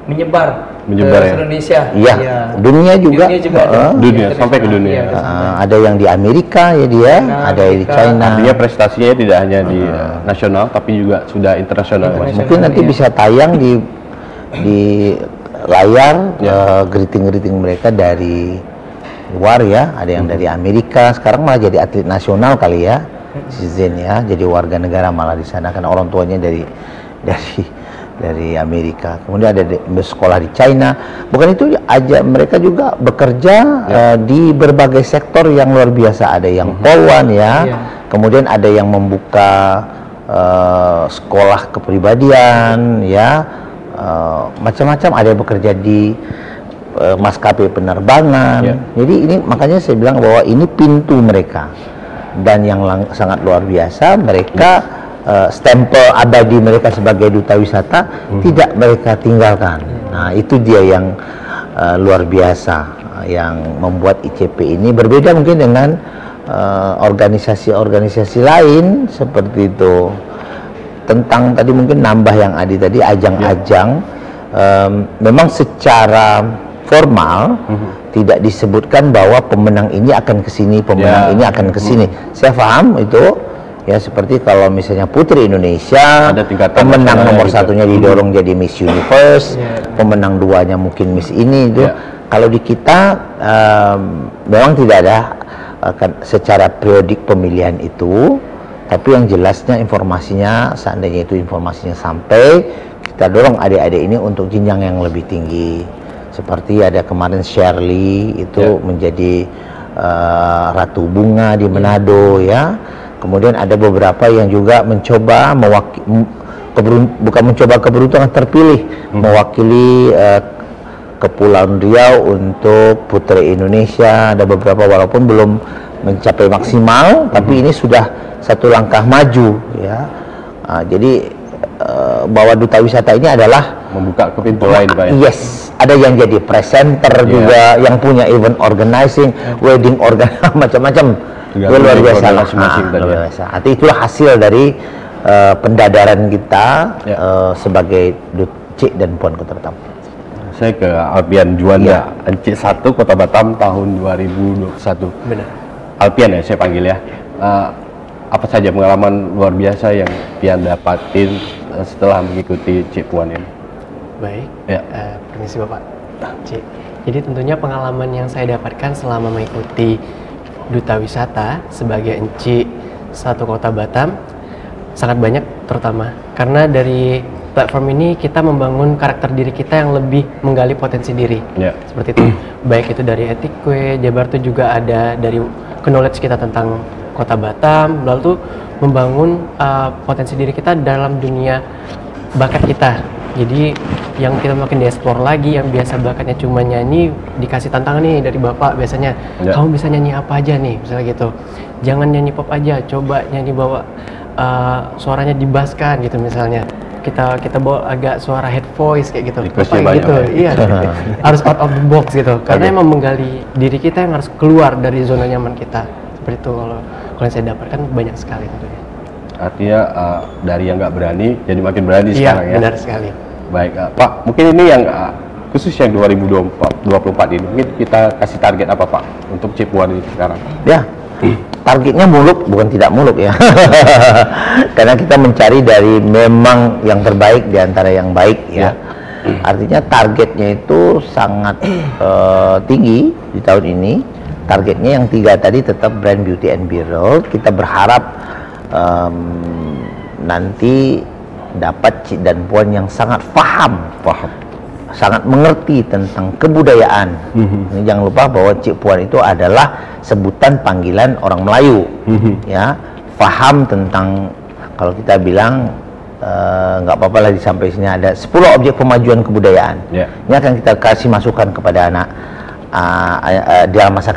menyebar ke ya? Indonesia. Iya, ya. Dunia juga. Dunia sampai ke dunia. Ada yang di Amerika ya dia, ada di China. Artinya prestasinya tidak hanya di nasional, tapi juga sudah internasional. Mungkin nanti bisa tayang di layar greeting mereka dari luar ya, ada yang dari Amerika, sekarang malah jadi atlet nasional kali ya, si Zen ya, jadi warga negara malah di sana karena orang tuanya dari Amerika. Kemudian ada bersekolah di China. Bukan itu aja, mereka juga bekerja di berbagai sektor yang luar biasa. Ada yang poluan ya, kemudian ada yang membuka sekolah kepribadian ya, macam-macam. Ada yang bekerja di maskapai penerbangan. Jadi ini makanya saya bilang bahwa ini pintu mereka, dan yang sangat luar biasa, mereka stempel abadi mereka sebagai duta wisata tidak mereka tinggalkan. Nah, itu dia yang luar biasa, yang membuat ICP ini berbeda mungkin dengan organisasi-organisasi lain seperti itu. Tentang tadi mungkin nambah yang Adi tadi, ajang-ajang, memang secara formal tidak disebutkan bahwa pemenang ini akan ke sini, pemenang ini akan ke sini. Saya paham itu ya, seperti kalau misalnya Putri Indonesia, ada pemenang nomor satunya didorong jadi Miss Universe, pemenang duanya mungkin Miss ini itu. Kalau di kita memang tidak ada secara periodik pemilihan itu, tapi yang jelasnya informasinya, seandainya itu informasinya sampai, kita dorong adik-adik ini untuk jenjang yang lebih tinggi. Seperti ada kemarin Shirley itu menjadi Ratu Bunga di Manado ya. Kemudian ada beberapa yang juga mencoba bukan mencoba keberuntungan, terpilih mewakili Kepulauan Riau untuk Putri Indonesia. Ada beberapa walaupun belum mencapai maksimal, tapi ini sudah satu langkah maju ya. Jadi bahwa duta wisata ini adalah membuka ke pintu lain, Pak ya? Yes, ada yang jadi presenter juga, yang punya event organizing, wedding macam-macam. Luar biasa, luar biasa. Artinya itulah hasil dari pendadaran kita sebagai Cik dan Puan Kota Batam. Saya ke Alpian Juanda, Encik 1 Kota Batam tahun 2021. Benar. Alpian ya saya panggil ya. Apa saja pengalaman luar biasa yang Pian dapatin setelah mengikuti Cik Puan ini? Baik, ya. Permisi Bapak Cik. Jadi tentunya pengalaman yang saya dapatkan selama mengikuti Duta Wisata sebagai Encik 1 Kota Batam sangat banyak, terutama karena dari platform ini kita membangun karakter diri kita yang lebih menggali potensi diri. Seperti itu. Baik itu dari Etikwe, Jabar itu juga ada dari knowledge kita tentang Kota Batam, lalu tuh membangun potensi diri kita dalam dunia bakat kita. Jadi yang kita makin dieksplor lagi, yang biasa bakatnya cuma nyanyi, dikasih tantangan nih dari Bapak biasanya, kamu bisa nyanyi apa aja nih, misalnya gitu. Jangan nyanyi pop aja, coba nyanyi bawa suaranya dibaskan gitu misalnya. Kita bawa agak suara head voice kayak gitu, kayak gitu, iya. Harus out of the box gitu, karena emang menggali diri kita yang harus keluar dari zona nyaman kita. Seperti itu kalau yang saya dapatkan banyak sekali tentunya. Artinya dari yang nggak berani jadi makin berani sekarang ya. Iya, benar sekali. Baik, Pak, mungkin ini yang khusus yang 2024 ini, mungkin kita kasih target apa Pak untuk Cik Puan ini sekarang? Ya, targetnya muluk, bukan tidak muluk ya. Karena kita mencari dari memang yang terbaik di antara yang baik ya. Artinya targetnya itu sangat tinggi di tahun ini. Targetnya yang 3 tadi tetap brand beauty and burial. Kita berharap nanti dapat Cik dan Puan yang sangat paham, sangat mengerti tentang kebudayaan. Ini jangan lupa bahwa Cik Puan itu adalah sebutan panggilan orang Melayu, ya, paham tentang, kalau kita bilang nggak apa-apa lah sampai sini ada 10 objek pemajuan kebudayaan. Ini akan kita kasih masukan kepada anak dalam masa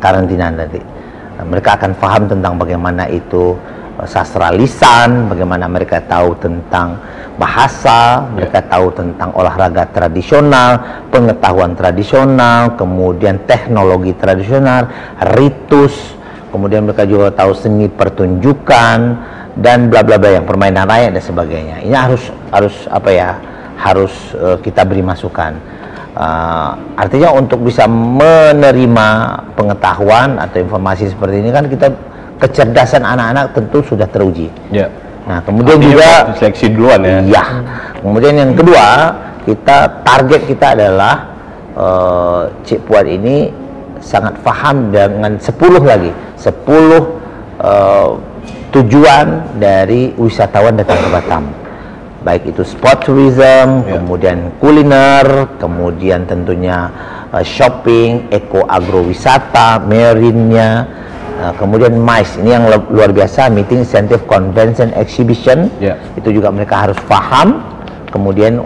karantina nanti. Mereka akan paham tentang bagaimana itu sastra lisan, bagaimana mereka tahu tentang bahasa, mereka tahu tentang olahraga tradisional, pengetahuan tradisional, kemudian teknologi tradisional, ritus, kemudian mereka juga tahu seni pertunjukan dan bla bla bla, yang permainan rakyat dan sebagainya. Ini harus apa ya? Harus kita beri masukan. Artinya untuk bisa menerima pengetahuan atau informasi seperti ini kan kita, kecerdasan anak-anak tentu sudah teruji. Nah, kemudian juga seleksi duluan ya. Iya. Kemudian yang kedua, target kita adalah Cik Puan ini sangat paham dengan 10 tujuan dari wisatawan datang ke Batam. Baik itu sport tourism, kemudian kuliner, kemudian tentunya shopping, eco agrowisata, marine-nya, kemudian MICE, ini yang luar biasa, meeting, incentive, convention, exhibition, itu juga mereka harus paham. Kemudian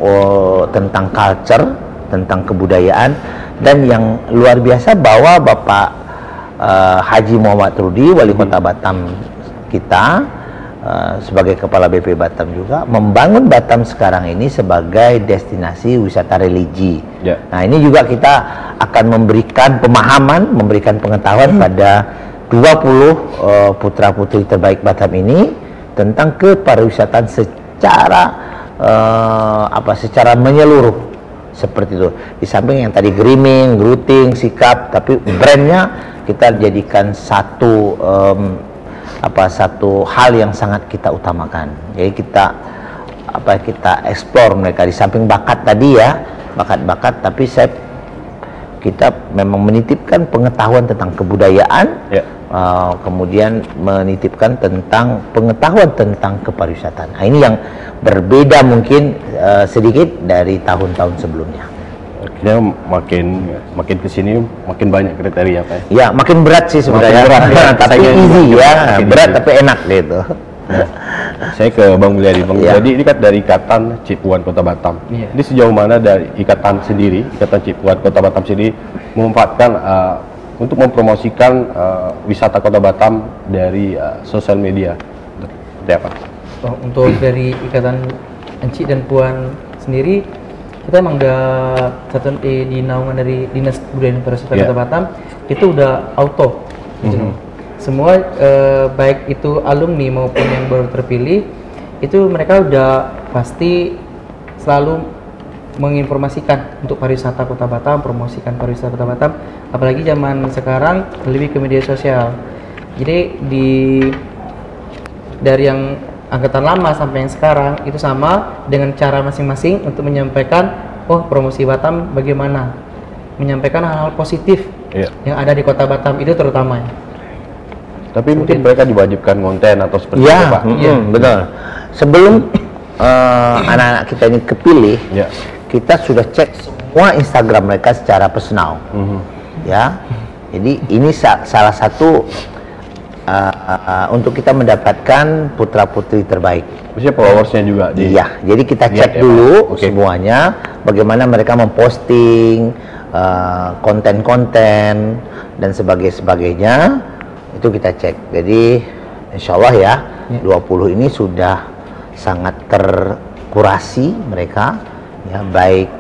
tentang culture, tentang kebudayaan, dan yang luar biasa bahwa Bapak Haji Muhammad Rudi, Wali Kota Batam kita, sebagai Kepala BP Batam juga membangun Batam sekarang ini sebagai destinasi wisata religi. Nah, ini juga kita akan memberikan pemahaman, memberikan pengetahuan pada 20 putra-putri terbaik Batam ini tentang kepariwisataan secara menyeluruh, seperti itu. Di samping yang tadi grooming, routing, sikap, tapi brandnya kita jadikan satu hal yang sangat kita utamakan. Jadi kita explore mereka di samping bakat tadi ya, bakat-bakat, tapi kita memang menitipkan pengetahuan tentang kebudayaan, kemudian menitipkan tentang pengetahuan tentang kepariwisataan. Nah, ini yang berbeda mungkin sedikit dari tahun-tahun sebelumnya. Akhirnya makin kesini makin banyak kriteria Pak. Ya, makin berat sih sebenarnya. Tapi easy ya, berat tapi enak gitu. Saya ke Bang Mulyadi. Bang Iya. Mulyadi ini kan dari Ikatan Cipuan Kota Batam. Iya. Ini sejauh mana dari Ikatan Cipuan Kota Batam sendiri memanfaatkan untuk mempromosikan wisata Kota Batam dari sosial media? Seperti apa? Untuk dari Ikatan Enci dan Puan sendiri, kita emang udah di naungan dari Dinas Budaya dan Pariwisata Iya. Kota Batam itu udah auto. Gitu. Semua baik itu alumni maupun yang baru terpilih itu mereka udah pasti selalu menginformasikan untuk pariwisata Kota Batam, promosikan pariwisata Kota Batam, apalagi zaman sekarang lebih ke media sosial. Jadi dari yang angkatan lama sampai yang sekarang itu sama dengan cara masing-masing untuk menyampaikan promosi Batam bagaimana, menyampaikan hal-hal positif yang ada di Kota Batam itu terutama. Tapi mungkin mereka diwajibkan konten atau seperti itu, Pak. Iya, betul. Sebelum anak-anak kita ini kepilih, kita sudah cek semua Instagram mereka secara personal, ya. Jadi ini salah satu untuk kita mendapatkan putra-putri terbaik. Maksudnya followersnya juga. Iya, jadi kita cek dulu semuanya, bagaimana mereka memposting konten-konten dan sebagainya. Itu kita cek. Jadi insya Allah ya 20 ini sudah sangat terkurasi mereka, ya, baik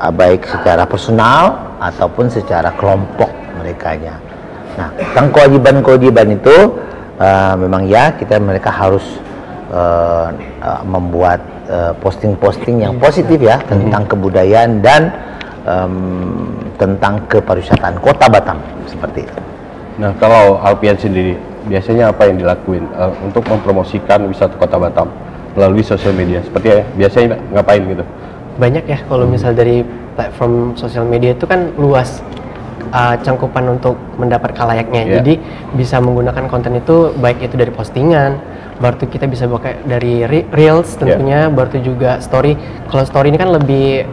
baik secara personal ataupun secara kelompok merekanya. Nah, tentang kewajiban itu memang ya mereka harus membuat posting-posting yang positif ya tentang kebudayaan dan tentang kepariwisataan Kota Batam seperti itu. Nah, kalau Alpian sendiri biasanya apa yang dilakuin untuk mempromosikan wisata Kota Batam melalui sosial media? Seperti biasanya ngapain gitu? Banyak ya, kalau misal dari platform sosial media itu kan luas cangkupan untuk mendapat kalayaknya. Jadi bisa menggunakan konten itu baik itu dari postingan, baru itu kita bisa pakai dari reels tentunya, baru itu juga story. Kalau story ini kan lebih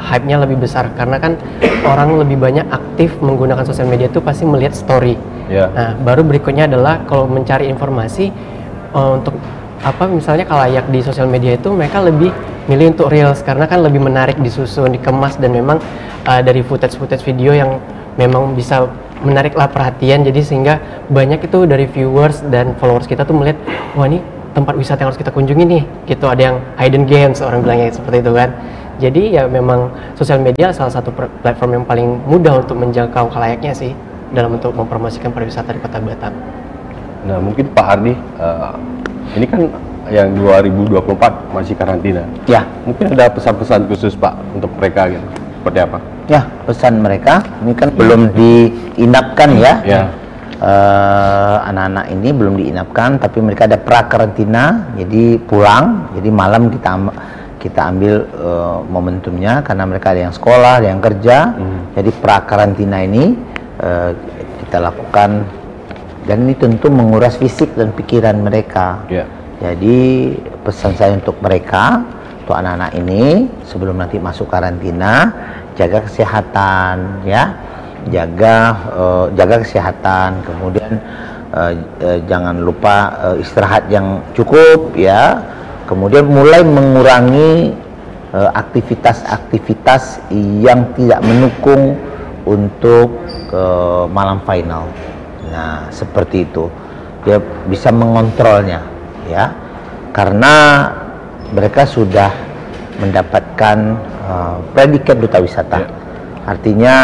hype-nya lebih besar karena kan orang lebih banyak aktif menggunakan sosial media itu pasti melihat story. Nah, baru berikutnya adalah kalau mencari informasi untuk misalnya kalayak di sosial media itu mereka lebih milih untuk reels karena kan lebih menarik, disusun, dikemas, dan memang dari footage video yang memang bisa menariklah perhatian, jadi sehingga banyak itu dari viewers dan followers kita tuh melihat, wah ini tempat wisata yang harus kita kunjungi nih, gitu. Ada yang hidden gems, orang bilangnya seperti itu kan. Jadi ya memang sosial media salah satu platform yang paling mudah untuk menjangkau kalayaknya sih dalam untuk mempromosikan pariwisata di Kota Batam. Nah, mungkin Pak Ardi, ini kan yang 2024 masih karantina. Ya. Mungkin ada pesan-pesan khusus Pak untuk mereka gitu. Seperti apa? Ya, pesan mereka ini kan belum diinapkan ya. Anak-anak ini belum diinapkan, tapi mereka ada pra-karantina, jadi pulang. Jadi malam kita ambil momentumnya karena mereka ada yang sekolah, ada yang kerja. Jadi pra-karantina ini kita lakukan, dan ini tentu menguras fisik dan pikiran mereka. Jadi pesan saya untuk mereka, untuk anak-anak ini sebelum nanti masuk karantina, jaga kesehatan ya, jaga kesehatan, kemudian jangan lupa istirahat yang cukup ya, kemudian mulai mengurangi aktivitas-aktivitas yang tidak mendukung untuk malam final. Nah, seperti itu dia bisa mengontrolnya ya, karena mereka sudah mendapatkan predikat duta wisata. Artinya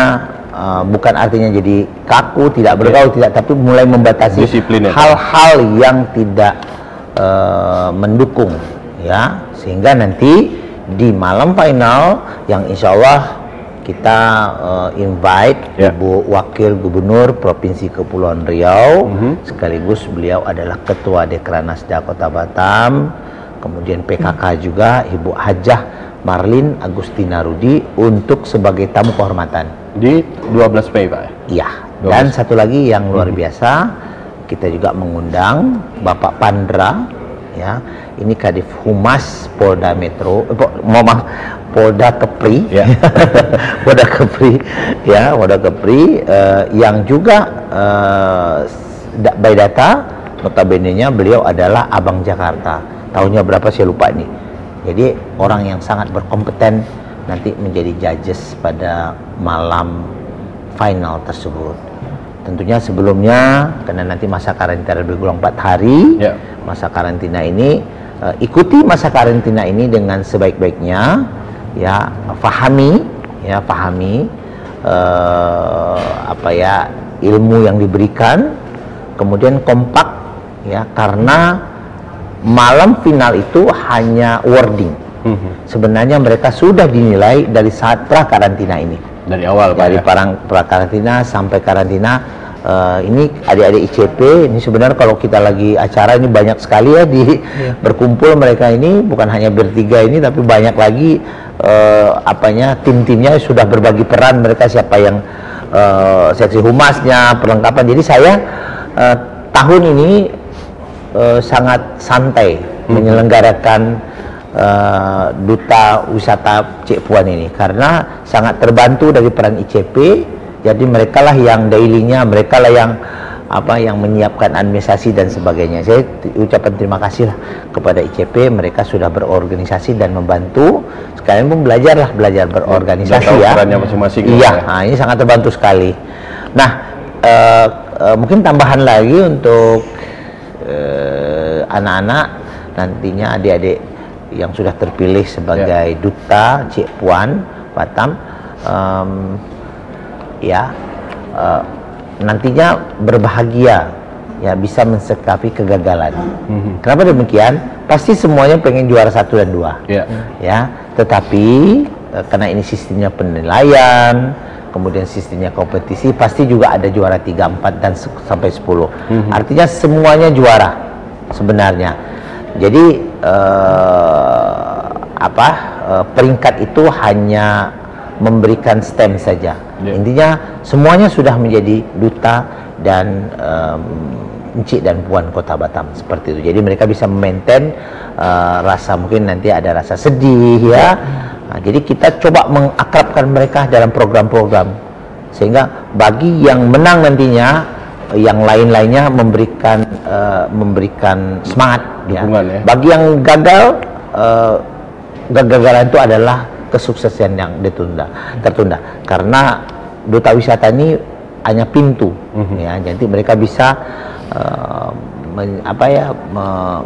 bukan artinya jadi kaku, tidak bergaul, tidak, tapi mulai membatasi hal-hal yang tidak mendukung ya, sehingga nanti di malam final yang insya Allah kita invite Ibu Wakil Gubernur Provinsi Kepulauan Riau, sekaligus beliau adalah Ketua Dekranasda Kota Batam, kemudian PKK juga Ibu Hajah Marlin Agustina Rudi untuk sebagai tamu kehormatan di 12 Mei Pak. Iya. Dan satu lagi yang luar biasa, kita juga mengundang Bapak Pandra ya. Ini Kadif Humas Polda Metro, Polda Kepri ya. Polda Kepri ya, Polda Kepri yang juga by data notabene-nya beliau adalah Abang Jakarta. Tahunnya berapa saya lupa nih. Jadi orang yang sangat berkompeten nanti menjadi judges pada malam final tersebut. Tentunya sebelumnya, karena nanti masa karantina lebih kurang 4 hari, masa karantina ini, ikuti masa karantina ini dengan sebaik-baiknya, ya, pahami apa ya, ilmu yang diberikan, kemudian kompak, ya, karena malam final itu hanya wording. Sebenarnya mereka sudah dinilai dari saat pra karantina ini. Dari awal, dari pra karantina sampai karantina. Ini adik-adik ICP ini sebenarnya kalau kita lagi acara ini banyak sekali ya berkumpul mereka ini, bukan hanya bertiga ini tapi banyak lagi tim-timnya sudah berbagi peran, mereka siapa yang seksi humasnya, perlengkapan. Jadi saya tahun ini sangat santai menyelenggarakan Duta Wisata Cik Puan ini karena sangat terbantu dari peran ICP. Jadi mereka lah yang daily-nya, mereka lah yang yang menyiapkan administrasi dan sebagainya. Saya ucapkan terima kasih lah kepada ICP, mereka sudah berorganisasi dan membantu. Sekalian pun belajar berorganisasi ya. Masing-masing. Iya, nah, ini sangat terbantu sekali. Nah, mungkin tambahan lagi untuk anak-anak nantinya, adik-adik yang sudah terpilih sebagai Duta Cik Puan Batam, nantinya berbahagia, ya, bisa mensikapi kegagalan. Kenapa demikian? Pasti semuanya pengen juara 1 dan 2, ya. Tetapi karena ini sistemnya penilaian, kemudian sistemnya kompetisi, pasti juga ada juara 3, 4 dan sampai 10. Artinya semuanya juara sebenarnya. Jadi peringkat itu hanya memberikan stem saja. Intinya semuanya sudah menjadi duta dan encik dan puan Kota Batam seperti itu. Jadi mereka bisa memaintain rasa, mungkin nanti ada rasa sedih ya. Nah, jadi kita coba mengakrabkan mereka dalam program-program sehingga bagi yang menang nantinya, yang lain-lainnya memberikan semangat ya. Bagi yang gagal, kegagalan itu adalah kesuksesan yang tertunda karena duta wisata ini hanya pintu ya, jadi mereka bisa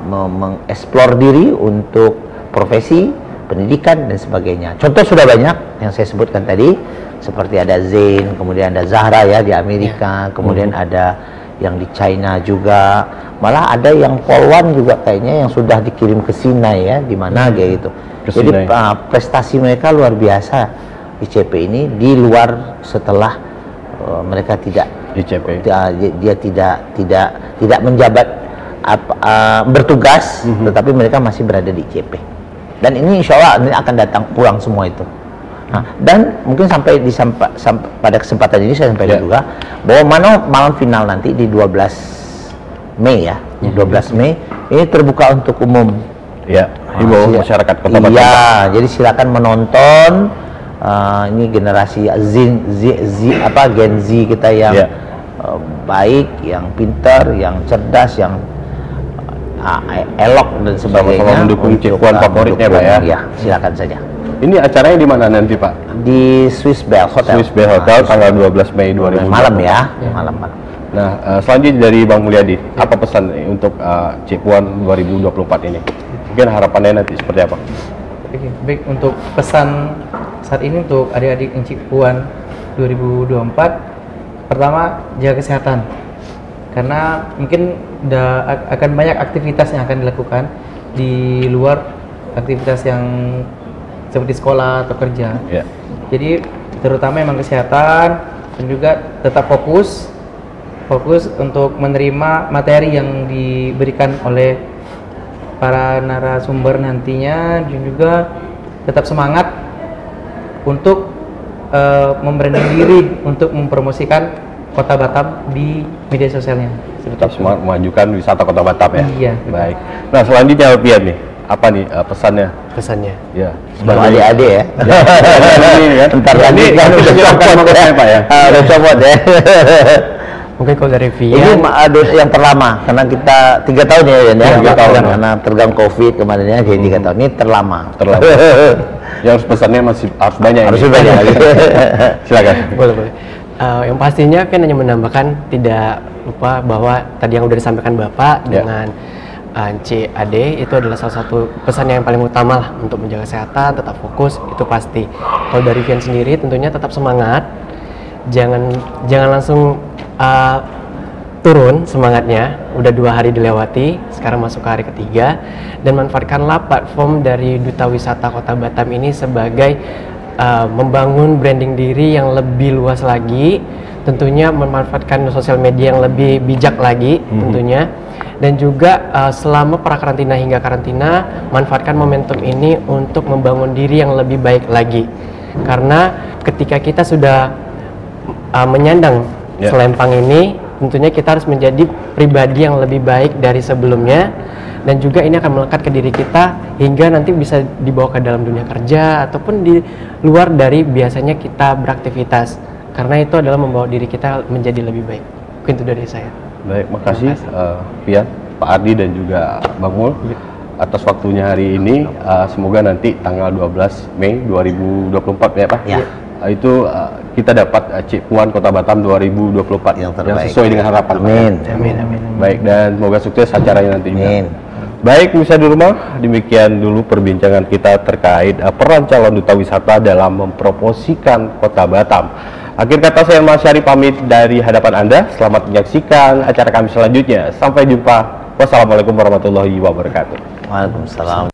mengeksplor diri untuk profesi, pendidikan dan sebagainya. Contoh sudah banyak yang saya sebutkan tadi, seperti ada Zain, kemudian ada Zahra ya di Amerika, kemudian ada yang di China juga, malah ada yang Polwan juga kayaknya yang sudah dikirim ke Sinai ya, di mana kayak gitu. Jadi prestasi mereka luar biasa ICP ini, di luar setelah mereka tidak ICP, dia tidak menjabat bertugas, tetapi mereka masih berada di ICP. Dan ini insya Allah ini akan datang pulang semua itu. Nah, dan mungkin pada kesempatan ini saya sampaikan juga bahwa malam final nanti di 12 Mei ya, 12 Mei ini terbuka untuk umum. Ya, himbau masyarakat Kota Batam. Iya, jadi silakan menonton. Ini generasi Gen Z kita yang baik, yang pintar, yang cerdas, yang elok dan sebagainya. Sama-sama mendukung Cik Puan favoritnya Pak ya. Ya, silakan saja. Ini acaranya di mana nanti Pak? Di Swiss Bell Hotel. Swiss Bell Hotel tanggal 12 Mei 2020. Malam ya, malam. Nah, selanjutnya dari Bang Mulyadi, apa pesan untuk Cik Puan 2024 ini? Mungkin harapannya nanti seperti apa? Oke, baik, untuk pesan saat ini untuk adik-adik Cik Puan 2024, pertama jaga kesehatan, karena mungkin akan banyak aktivitas yang akan dilakukan di luar aktivitas yang seperti sekolah atau kerja. Jadi terutama memang kesehatan, dan juga tetap fokus untuk menerima materi yang diberikan oleh para narasumber nantinya, dan juga tetap semangat untuk memberanikan diri untuk mempromosikan Kota Batam di media sosialnya. Tetap semangat memajukan wisata Kota Batam ya. Iya. Baik. Nah, selanjutnya Alfian nih, apa nih pesannya? Pesannya. Ya. Sebagai adik-adik ya. Bentar lagi kan udah copot ya Pak ya. Udah copot ya. Mungkin kalau dari Ini Vian, ada yang terlama karena kita 3 tahun ya Yan, ya. 3 tahun. Karena terganggu COVID kemarin ya, jadi 3 tahun ini terlama. Ya harus pesannya masih harus banyak. Harus ini. banyak lagi. Silakan. boleh. Yang pastinya Vian hanya menambahkan tidak lupa bahwa tadi yang udah disampaikan Bapak dengan Enci Ade itu adalah salah satu pesan yang paling utama lah untuk menjaga kesehatan, tetap fokus, itu pasti. Kalau dari Vian sendiri tentunya tetap semangat, jangan langsung turun semangatnya. Udah 2 hari dilewati, sekarang masuk ke hari ketiga, dan manfaatkanlah platform dari Duta Wisata Kota Batam ini sebagai membangun branding diri yang lebih luas lagi, tentunya memanfaatkan sosial media yang lebih bijak lagi tentunya, dan juga selama pra-karantina hingga karantina manfaatkan momentum ini untuk membangun diri yang lebih baik lagi, karena ketika kita sudah menyandang selempang ini, tentunya kita harus menjadi pribadi yang lebih baik dari sebelumnya, dan juga ini akan melekat ke diri kita hingga nanti bisa dibawa ke dalam dunia kerja ataupun di luar dari biasanya kita beraktivitas, karena itu adalah membawa diri kita menjadi lebih baik. Mungkin itu dari saya. Baik, makasih Vian, Pak Ardi dan juga Bang Mul atas waktunya hari ini. Semoga nanti tanggal 12 Mei 2024 ya Pak. Ya. Itu kita dapat Cik Puan Kota Batam 2024 yang sesuai dengan harapan. Amin. Amin. Baik, dan semoga sukses acaranya nanti juga. Amin. Baik, bisa di rumah, demikian dulu perbincangan kita terkait peran calon duta wisata dalam mempromosikan Kota Batam. Akhir kata saya Mas Syari pamit dari hadapan Anda. Selamat menyaksikan acara kami selanjutnya. Sampai jumpa. Wassalamualaikum warahmatullahi wabarakatuh. Waalaikumsalam.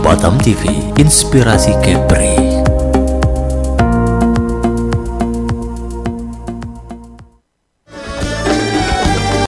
Batam TV, inspirasi Kepri.